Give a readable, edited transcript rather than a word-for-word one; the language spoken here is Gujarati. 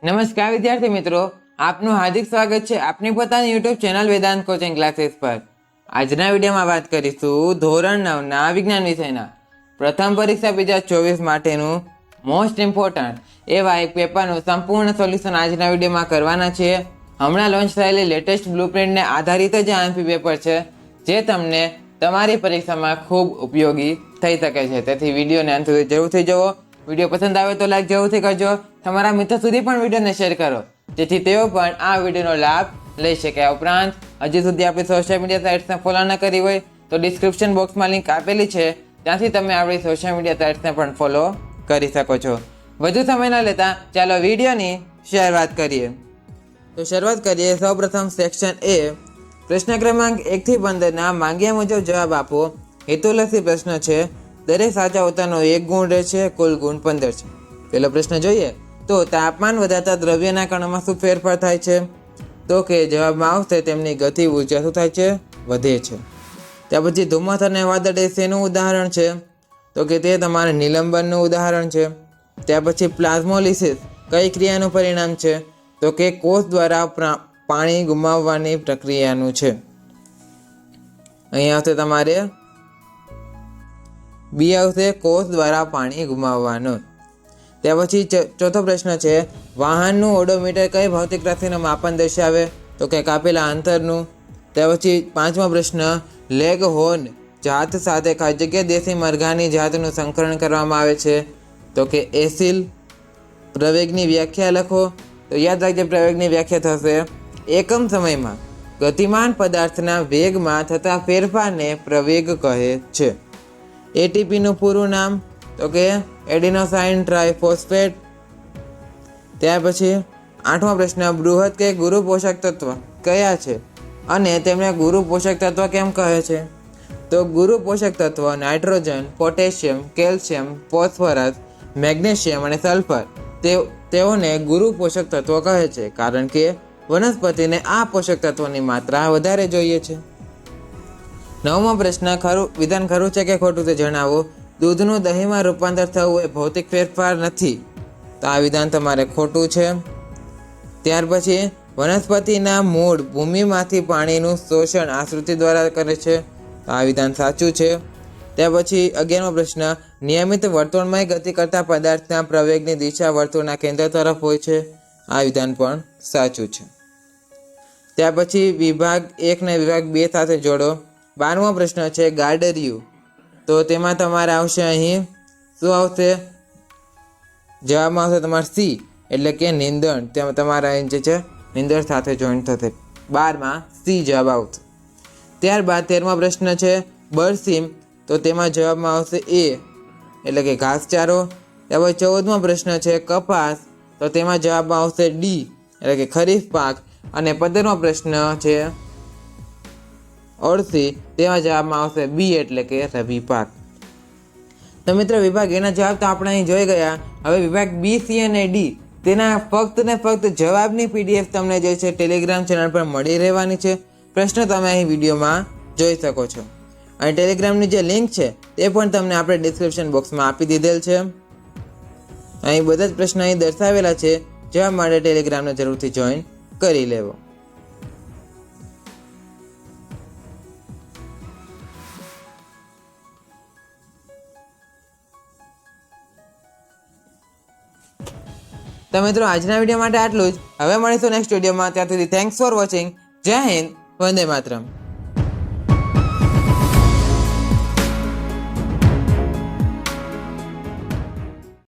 નમસ્કાર વિદ્યાર્થી મિત્રો, આપનું હાર્દિક સ્વાગત છે આપની પોતાની YouTube channel Vedant coaching classes પર। આજના વિડીયોમાં વાત કરીશું ધોરણ 9ના વિજ્ઞાન વિષયના પ્રથમ પરીક્ષા 2024 માટેનું મોસ્ટ ઇમ્પોર્ટન્ટ એવા એક પેપરનું સંપૂર્ણ સોલ્યુશન આજના વિડીયોમાં કરવાના છીએ। હમણાં લોન્ચ થયેલી લેટેસ્ટ બ્લુપ્રિન્ટને આધારિત જ આ એમપી પેપર છે જે તમને તમારી પરીક્ષામાં ખૂબ ઉપયોગી થઈ શકે છે, તેથી વિડીયોને અંત સુધી જરૂરથી જુઓ। વિડીયો પસંદ આવે તો લાઈક જરૂરથી કરજો, તમારા મિત્રો સુધી પણ વિડીયોને શેર કરો જેથી તેઓ પણ આ વિડીયોનો લાભ લઈ શકે। આ ઉપરાંત હજી સુધી આપણી સોશિયલ મીડિયા સાઇટ્સને ફોલો ન કરી હોય તો ડિસ્ક્રિપ્શન બોક્સમાં લિંક આપેલી છે, ત્યાંથી તમે આપણી સોશિયલ મીડિયા સાઇટ્સને પણ ફોલો કરી શકો છો। વધુ સમય ન લેતા ચાલો વિડીયોની શરૂઆત કરીએ। તો શરૂઆત કરીએ સૌપ્રથમ સેક્શન એ, પ્રશ્ન ક્રમાંક 1 થી 15ના માંગ્યા મુજબ જવાબ આપો। હેતુલક્ષી પ્રશ્ન છે, દરેક સાચા ઉત્તરનો 1 ગુણ રહેશે, કુલ ગુણ 15 છે। પહેલો પ્રશ્ન જોઈએ તો તાપમાન વધતા દ્રવ્યના કણોમાં શું ફેરફાર થાય છે? તો કે જવાબમાં આવશે તેમની ગતિ ઉર્જા શું થાય છે? વધે છે। ત્યાર પછી ધુમ્મસ અને વાદળ એ શેનું ઉદાહરણ છે? તો કે તે તમારે નિલંબનનું ઉદાહરણ છે। ત્યાર પછી પ્લાઝ્મોલિસિસ કઈ ક્રિયાનું પરિણામ છે? તો કે કોષ દ્વારા પાણી ગુમાવવાની પ્રક્રિયાનું છે। અહીં આવશે તમારે બી આવશે, કોષ દ્વારા પાણી ગુમાવવાનું। ત્યાર પછી ચોથો પ્રશ્ન છે, વાહનનું ઓડોમીટર કઈ ભૌતિક રાશિનું માપન દર્શાવે? તો કે કાપેલા અંતરનું। ત્યાર પછી પાંચમો પ્રશ્ન, લેગ હોર્ન જાત સાથે કઈ જગ્યાએ દેશી મરઘાની જાતનું સંકલન કરવામાં આવે છે? તો કે એસિલ। પ્રવેગની વ્યાખ્યા લખો। તો યાદ રાખજો, પ્રવેગની વ્યાખ્યા થશે એકમ સમયમાં ગતિમાન પદાર્થના વેગમાં થતા ફેરફારને પ્રવેગ કહે છે। એટીપીનું પૂરું નામ? તો કે એડિનોસાઇન ટ્રાઇફોસ્ફેટ। ત્યાર પછી આઠમો પ્રશ્ન, બૃહદ કે ગુરુ પોષક તત્વ કયા છે અને તેમને ગુરુ પોષક તત્વ કેમ કહે છે? તો ગુરુ પોષક તત્વ nitrogen, potassium, calcium, phosphorus, magnesium અને સલ્ફર તેઓને ગુરુ પોષક તત્વો કહે છે કારણ કે વનસ્પતિને આ પોષક તત્વોની માત્રા વધારે જોઈએ છે। નવમો પ્રશ્ન, વિધાન ખરું છે કે ખોટું તે જણાવો। દૂધનું દહીંમાં રૂપાંતર થવું એ ભૌતિક ફેરફાર નથી, તો આ વિધાન તમારે ખોટું છે। ત્યાર પછી વનસ્પતિના મૂળ ભૂમિમાંથી પાણીનું શોષણ આશ્રુતિ દ્વારા કરે છે, તો આ વિધાન સાચું છે। ત્યાર પછી 11મો પ્રશ્ન, નિયમિત વર્તુળમય ગતિ કરતા પદાર્થના પ્રવેગની દિશા વર્તુળના કેન્દ્ર તરફ હોય છે, આ વિધાન પણ સાચું છે। ત્યાર પછી વિભાગ 1 ને વિભાગ 2 સાથે જોડો। 12મો પ્રશ્ન છે, ગાર્ડરિયું, તો તેમાં તમારે આવશે અહીં શું આવશે? જવાબમાં આવશે તમારે સી એટલે કે નીંદણ, તેમાં તમારા અહીં જે છે નીંદણ સાથે જોઈન્ટ થશે, 12માં સી જવાબ આવશે। ત્યારબાદ 13મો પ્રશ્ન છે, બરસીમ, તો તેમાં જવાબમાં આવશે એ એટલે કે ઘાસચારો। ત્યાર પછી 14મો પ્રશ્ન છે, કપાસ, તો તેમાં જવાબમાં આવશે ડી એટલે કે ખરીફ પાક। અને 15મો પ્રશ્ન છે, અળસી, તેમાં જવાબમાં આવશે બી એટલે કે રવિ પાક। તો મિત્રો વિભાગ એના જવાબ તો આપણે અહીં જોઈ ગયા। હવે વિભાગ બી, સી અને ડી તેના ફક્ત ને ફક્ત જવાબની પીડીએફ તમને જે છે ટેલિગ્રામ ચેનલ પર મળી રહેવાની છે। પ્રશ્ન તમે અહીં વિડીયોમાં જોઈ શકો છો અને ટેલિગ્રામની જે લિંક છે તે પણ તમને આપણે ડિસ્ક્રિપ્શન બોક્સમાં આપી દીધેલ છે। અહીં બધા જ પ્રશ્નો અહીં દર્શાવેલા છે, જવાબ માટે ટેલિગ્રામને જરૂરથી જોઈન કરી લેવો। તો મિત્રો આજના વિડીયો માટે આટલું જ। હવે મળીશું નેક્સ્ટ વિડીયોમાં, ત્યાં સુધી થેન્ક્સ ફોર વોચિંગ। જય હિન્દ, વંદે માતરમ।